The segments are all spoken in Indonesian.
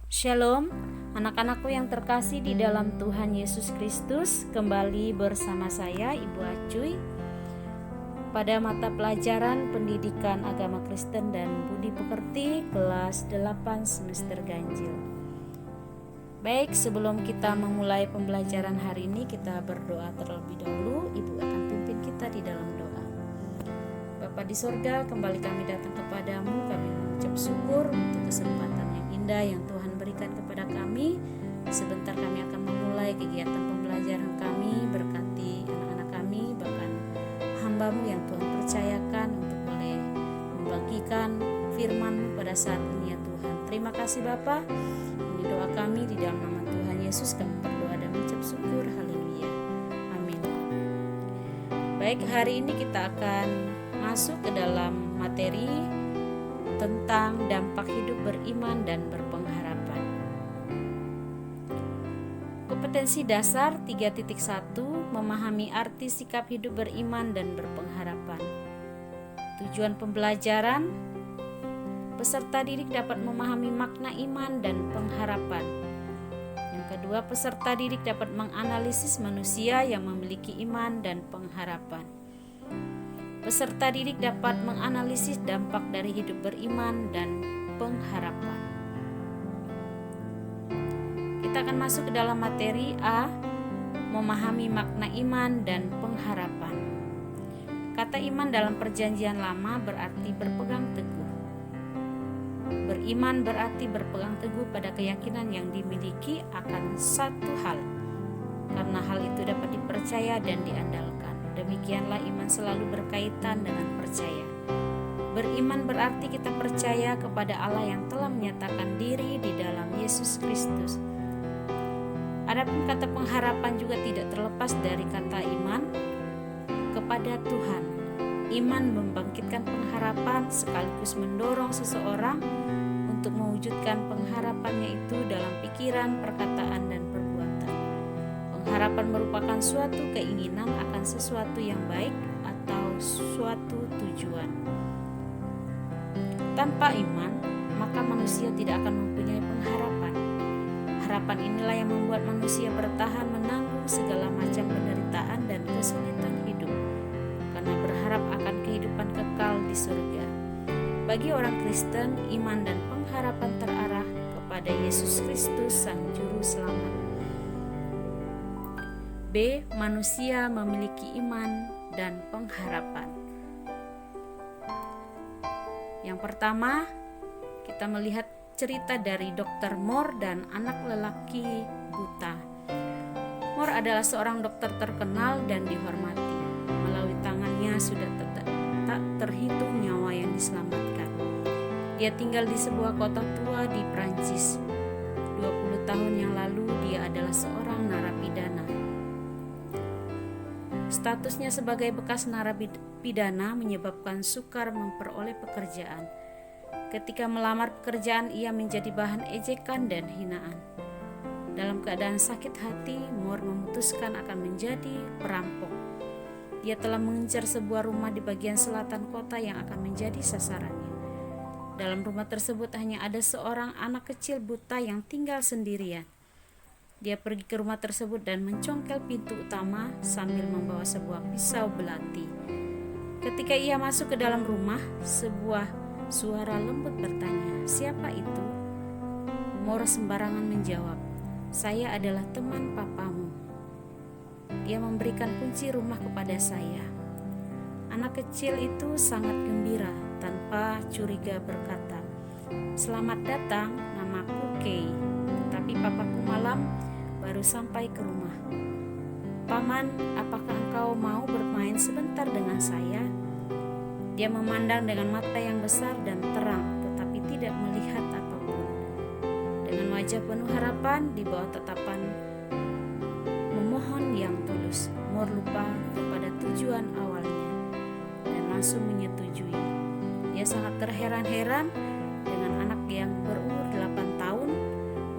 Shalom, anak-anakku yang terkasih di dalam Tuhan Yesus Kristus. Kembali bersama saya, Ibu Acuy, pada mata pelajaran Pendidikan Agama Kristen dan Budi Pekerti kelas 8 semester ganjil. Baik, sebelum kita memulai pembelajaran hari ini, kita berdoa terlebih dahulu. Ibu akan pimpin kita di dalam doa. Bapa di sorga, kembali kami datang kepadamu. Kami mengucap syukur untuk kesempatan yang indah yang Tuhan berikan kepada kami. Sebentar kami akan memulai kegiatan pembelajaran kami. Berkati anak-anak kami, bahkan hamba-Mu yang Tuhan percayakan untuk boleh membagikan firman-Mu pada saat ini ya Tuhan. Terima kasih Bapa. Ini doa kami di dalam nama Tuhan Yesus. Kami berdoa dan mengucap syukur. Haleluya. Amin. Baik, hari ini kita akan masuk ke dalam materi tentang dampak hidup beriman dan berpengharapan. Kompetensi dasar 3.1, memahami arti sikap hidup beriman dan berpengharapan. Tujuan pembelajaran, peserta didik dapat memahami makna iman dan pengharapan. Yang kedua, peserta didik dapat menganalisis manusia yang memiliki iman dan pengharapan. Peserta didik dapat menganalisis dampak dari hidup beriman dan pengharapan. Kita akan masuk ke dalam materi A, memahami makna iman dan pengharapan. Kata iman dalam Perjanjian Lama berarti berpegang teguh. Beriman berarti berpegang teguh pada keyakinan yang dimiliki akan satu hal, karena hal itu dapat dipercaya dan diandalkan. Demikianlah iman selalu berkaitan dengan percaya. Beriman berarti kita percaya kepada Allah yang telah menyatakan diri di dalam Yesus Kristus. Adapun kata pengharapan juga tidak terlepas dari kata iman kepada Tuhan. Iman membangkitkan pengharapan sekaligus mendorong seseorang untuk mewujudkan pengharapannya itu dalam pikiran, perkataan, dan perbuatan. Pengharapan merupakan suatu keinginan akan sesuatu yang baik atau suatu tujuan. Tanpa iman, maka manusia tidak akan mempunyai pengharapan. Harapan inilah yang membuat manusia bertahan menanggung segala macam penderitaan dan kesulitan hidup, karena berharap akan kehidupan kekal di surga. Bagi orang Kristen, iman dan pengharapan terarah kepada Yesus Kristus, Sang Juru Selamat. B. Manusia memiliki iman dan pengharapan. Yang pertama, kita melihat cerita dari Dr. Moore dan anak lelaki buta. Moore adalah seorang dokter terkenal dan dihormati. Melalui tangannya sudah tak terhitung nyawa yang diselamatkan. Dia tinggal di sebuah kota tua di Prancis. 20 tahun yang lalu dia adalah seorang narapidana. Statusnya sebagai bekas narapidana menyebabkan sukar memperoleh pekerjaan. Ketika melamar pekerjaan, ia menjadi bahan ejekan dan hinaan. Dalam keadaan sakit hati, Moore memutuskan akan menjadi perampok. Dia telah mengincar sebuah rumah di bagian selatan kota yang akan menjadi sasarannya. Dalam rumah tersebut hanya ada seorang anak kecil buta yang tinggal sendirian. Dia pergi ke rumah tersebut dan mencongkel pintu utama sambil membawa sebuah pisau belati. Ketika ia masuk ke dalam rumah, sebuah suara lembut bertanya, "Siapa itu?" Moore sembarangan menjawab, "Saya adalah teman papamu. Dia memberikan kunci rumah kepada saya." Anak kecil itu sangat gembira, tanpa curiga berkata, "Selamat datang, namaku Kay. Tapi papaku malam baru sampai ke rumah. Paman, apakah engkau mau bermain sebentar dengan saya?" Dia memandang dengan mata yang besar dan terang, tetapi tidak melihat apapun. Dengan wajah penuh harapan di bawah tatapan memohon yang tulus, Moore lupa kepada tujuan awalnya dan langsung menyetujui. Dia sangat terheran-heran dengan anak yang berumur 8 tahun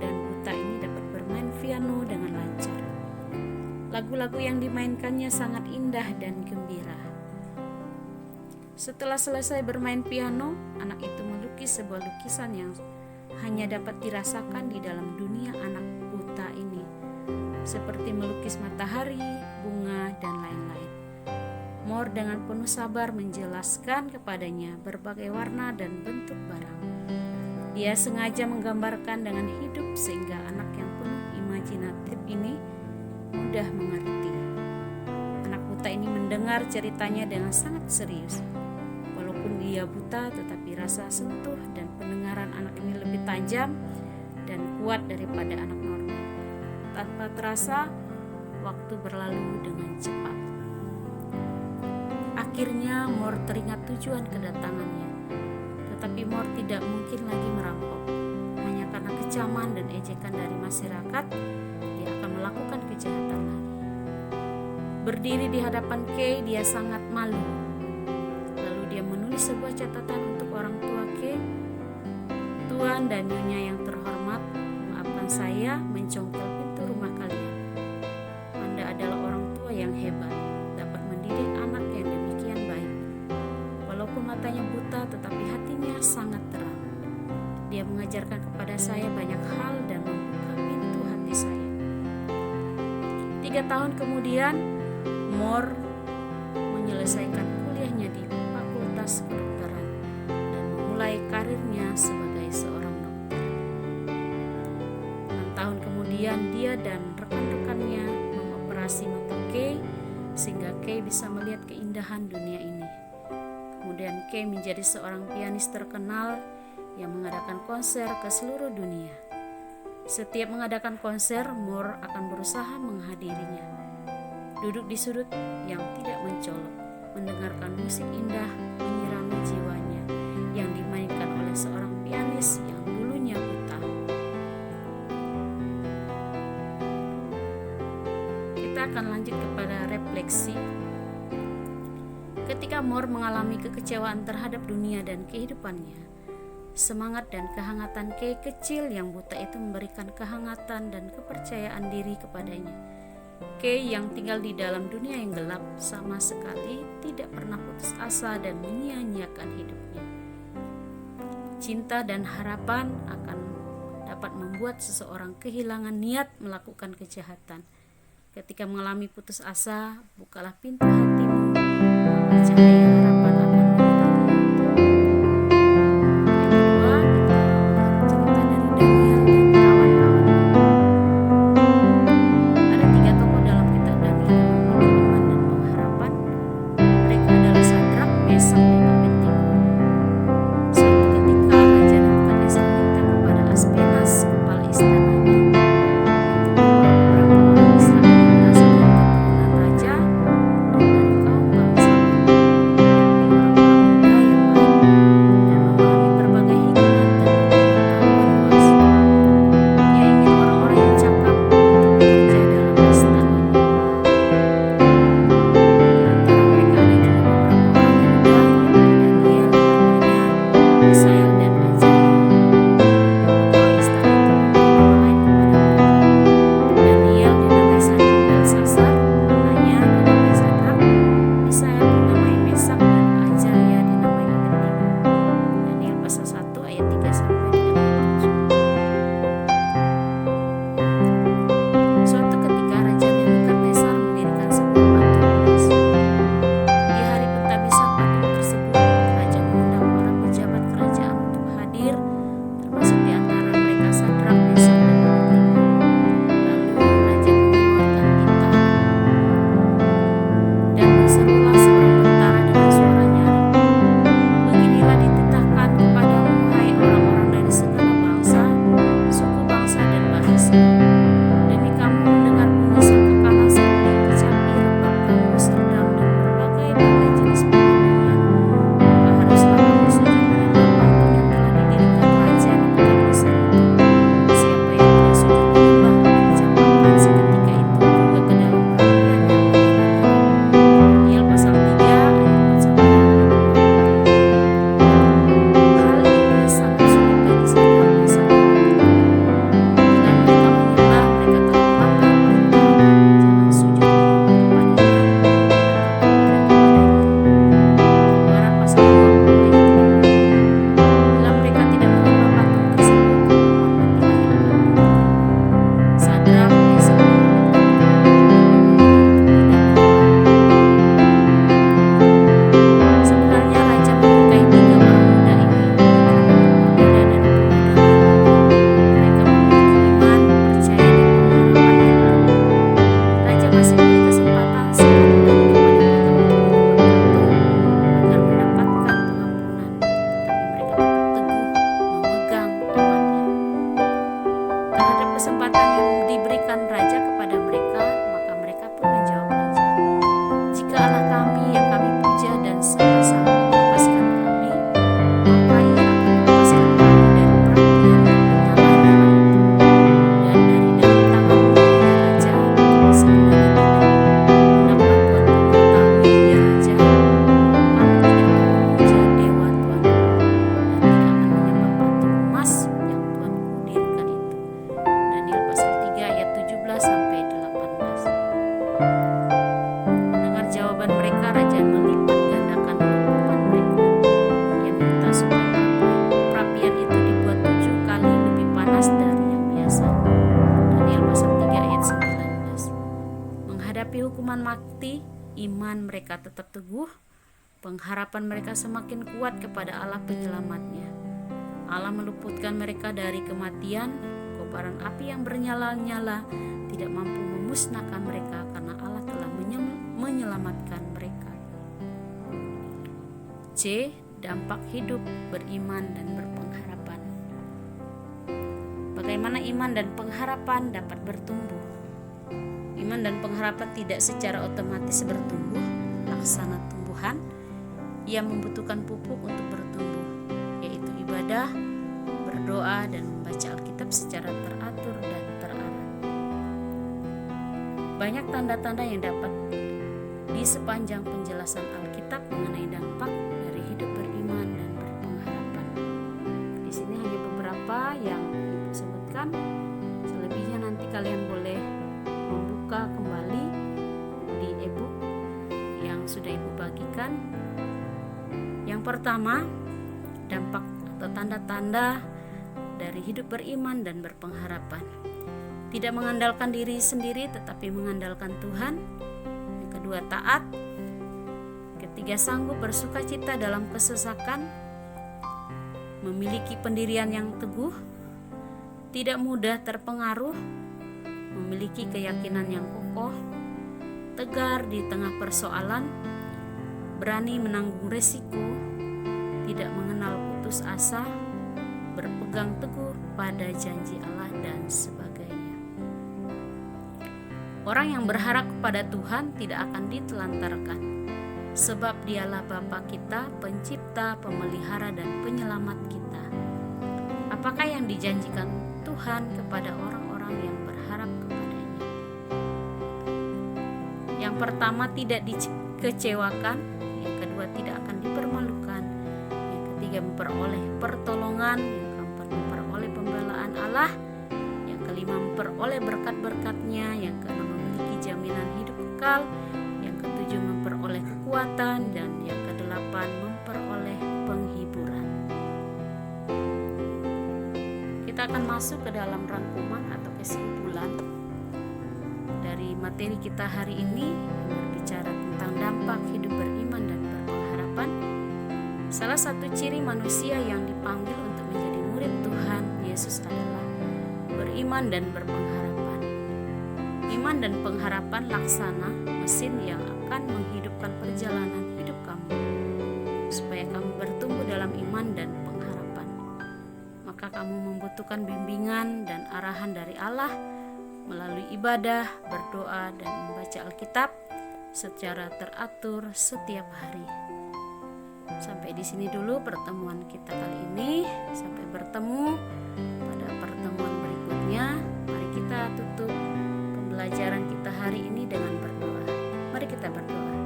dan buta ini dapat bermain piano dengan lancar. Lagu-lagu yang dimainkannya sangat indah dan gembira. Setelah selesai bermain piano, anak itu melukis sebuah lukisan yang hanya dapat dirasakan di dalam dunia anak buta ini, seperti melukis matahari, bunga, dan lain-lain. Moore dengan penuh sabar menjelaskan kepadanya berbagai warna dan bentuk barang. Dia sengaja menggambarkan dengan hidup sehingga anak yang penuh imajinatif ini mudah mengerti. Anak buta ini mendengar ceritanya dengan sangat serius. Walaupun dia buta, tetapi rasa sentuh dan pendengaran anak ini lebih tajam dan kuat daripada anak normal. Tanpa terasa, waktu berlalu dengan cepat. Akhirnya Moore teringat tujuan kedatangannya, tetapi Moore tidak mungkin lagi merampok. Hanya karena kecaman dan ejekan dari masyarakat, dia akan melakukan kejahatan lagi. Berdiri di hadapan Kay, dia sangat malu. Lalu dia menulis sebuah catatan untuk orang tua Kay. Tuan dan Nyonya yang terhormat, maafkan saya mencongkel pintu rumah kalian. Anda adalah orang tua yang hebat, dapat mendidik anak yang demikian baik. Walaupun matanya buta, tetapi hatinya sangat terang. Dia mengajarkan kepada saya banyak hal dan membuka pintu hati saya. 3 tahun kemudian, Moore menyelesaikan kuliahnya di Fakultas Kedokteran dan memulai karirnya sebagai seorang dokter. 6 tahun kemudian, dia dan rekan-rekannya mengoperasi mata Kay sehingga Kay bisa melihat keindahan dunia ini. Kemudian Kay menjadi seorang pianis terkenal yang mengadakan konser ke seluruh dunia. Setiap mengadakan konser, Moore akan berusaha menghadirinya. Duduk di sudut yang tidak mencolok, mendengarkan musik indah menyirami jiwanya yang dimainkan oleh seorang pianis yang dulunya buta. Kita akan lanjut kepada refleksi. Ketika Moore mengalami kekecewaan terhadap dunia dan kehidupannya, semangat dan kehangatan Kay kecil yang buta itu memberikan kehangatan dan kepercayaan diri kepadanya. Kay yang tinggal di dalam dunia yang gelap sama sekali tidak pernah putus asa dan menyia-nyiakan hidupnya. Cinta dan harapan akan dapat membuat seseorang kehilangan niat melakukan kejahatan. Ketika mengalami putus asa, bukalah pintu hatimu, maka cahaya harapan akan menyinari. diberikan raja kepada mereka, maka mereka pun menjawab raja, "Jika Allah kami yang kami puja dan sembah sanggup melepaskan kami, maka Ia akan melepaskan kami dari perapian yang menyala-nyala itu, dan dari dalam tangan-Mu, ya Raja, untuk sebenarnya tidak. Hendaklah Tuanku mengetahui, ya Raja, bahwa kami tidak akan memuja dewa Tuanku, dan tidak akan menyembah patung emas yang Tuanku dirikan itu." Daniel pasal 3 ayat 17 sampai 18. Mendengar jawaban mereka, raja melipat gandakan hukuman mereka. Ia minta supaya perapian itu dibuat 7 kali lebih panas dari yang biasa. Daniel pasal 3 ayat 19. Menghadapi hukuman mati, iman mereka tetap teguh, pengharapan mereka semakin kuat kepada Allah penyelamatnya. Allah meluputkan mereka dari kematian. Kobaran api yang bernyala-nyala tidak mampu memusnahkan mereka karena Allah telah menyelamatkan mereka. C. Dampak hidup beriman dan berpengharapan. Bagaimana iman dan pengharapan dapat bertumbuh? Iman dan pengharapan tidak secara otomatis bertumbuh laksana tumbuhan. Ia membutuhkan pupuk untuk bertumbuh, yaitu ibadah, berdoa, dan membaca Alkitab secara teratur dan terarah. Banyak tanda-tanda yang dapat di sepanjang penjelasan Alkitab mengenai dampak dari hidup beriman dan berpengharapan. Di sini hanya beberapa yang Ibu sebutkan. Selebihnya nanti kalian boleh membuka kembali di e-book yang sudah Ibu bagikan. Yang pertama, dampak atau tanda-tanda dari hidup beriman dan berpengharapan. Tidak mengandalkan diri sendiri tetapi mengandalkan Tuhan. Yang kedua, taat. Ketiga, sanggup bersukacita dalam kesesakan. Memiliki pendirian yang teguh. Tidak mudah terpengaruh. Memiliki keyakinan yang kokoh. Tegar di tengah persoalan. Berani menanggung resiko. Tidak mengenal putus asa. Berpegang teguh pada janji Allah dan sebagainya. Orang yang berharap kepada Tuhan tidak akan ditelantarkan, sebab Dialah Bapa kita, pencipta, pemelihara, dan penyelamat kita. Apakah yang dijanjikan Tuhan kepada orang-orang yang berharap kepadanya? Yang pertama, tidak dikecewakan. Yang kedua, tidak akan dipermalukan. Yang ketiga, memperoleh pertolongan. Yang keempat, memperoleh pembelaan Allah. Yang kelima, memperoleh berkat-berkat-Nya. Yang keenam, memiliki jaminan hidup kekal. Yang ketujuh, memperoleh kekuatan. Dan yang kedelapan, memperoleh penghiburan. Kita akan masuk ke dalam rangkuman atau kesimpulan dari materi kita hari ini yang berbicara tentang dampak hidup beriman dan berpengharapan. Salah satu ciri manusia yang dipanggil untuk menjadi murid Tuhan Yesus adalah beriman dan berpengharapan. Iman dan pengharapan laksana mesin yang akan menghidupkan perjalanan hidup kamu, supaya kamu bertumbuh dalam iman dan pengharapan. Maka kamu membutuhkan bimbingan dan arahan dari Allah melalui ibadah, berdoa, dan membaca Alkitab secara teratur setiap hari. Sampai di sini dulu pertemuan kita kali ini. Sampai bertemu pada pertemuan berikutnya. Mari kita tutup pembelajaran kita hari ini dengan berdoa. Mari kita berdoa.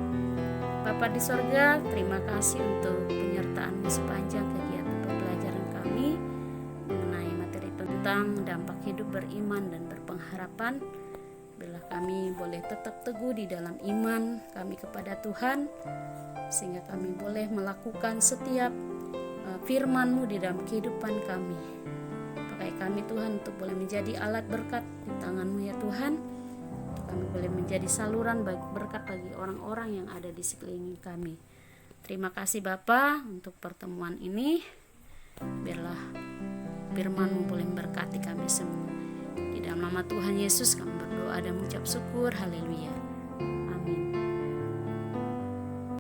Bapa di sorga, terima kasih untuk penyertaan-Mu sepanjang kegiatan pembelajaran kami mengenai materi tentang dampak hidup beriman dan berpengharapan. Bila kami boleh tetap teguh di dalam iman kami kepada Tuhan, sehingga kami boleh melakukan setiap firman-Mu di dalam kehidupan kami. Pakai kami Tuhan untuk boleh menjadi alat berkat di tangan-Mu ya Tuhan. Kami boleh menjadi saluran berkat bagi orang-orang yang ada di sekeliling kami. Terima kasih Bapa untuk pertemuan ini. Biarlah firman-Mu boleh memberkati kami semua. Di dalam nama Tuhan Yesus kami berdoa dan mengucap syukur. Haleluya.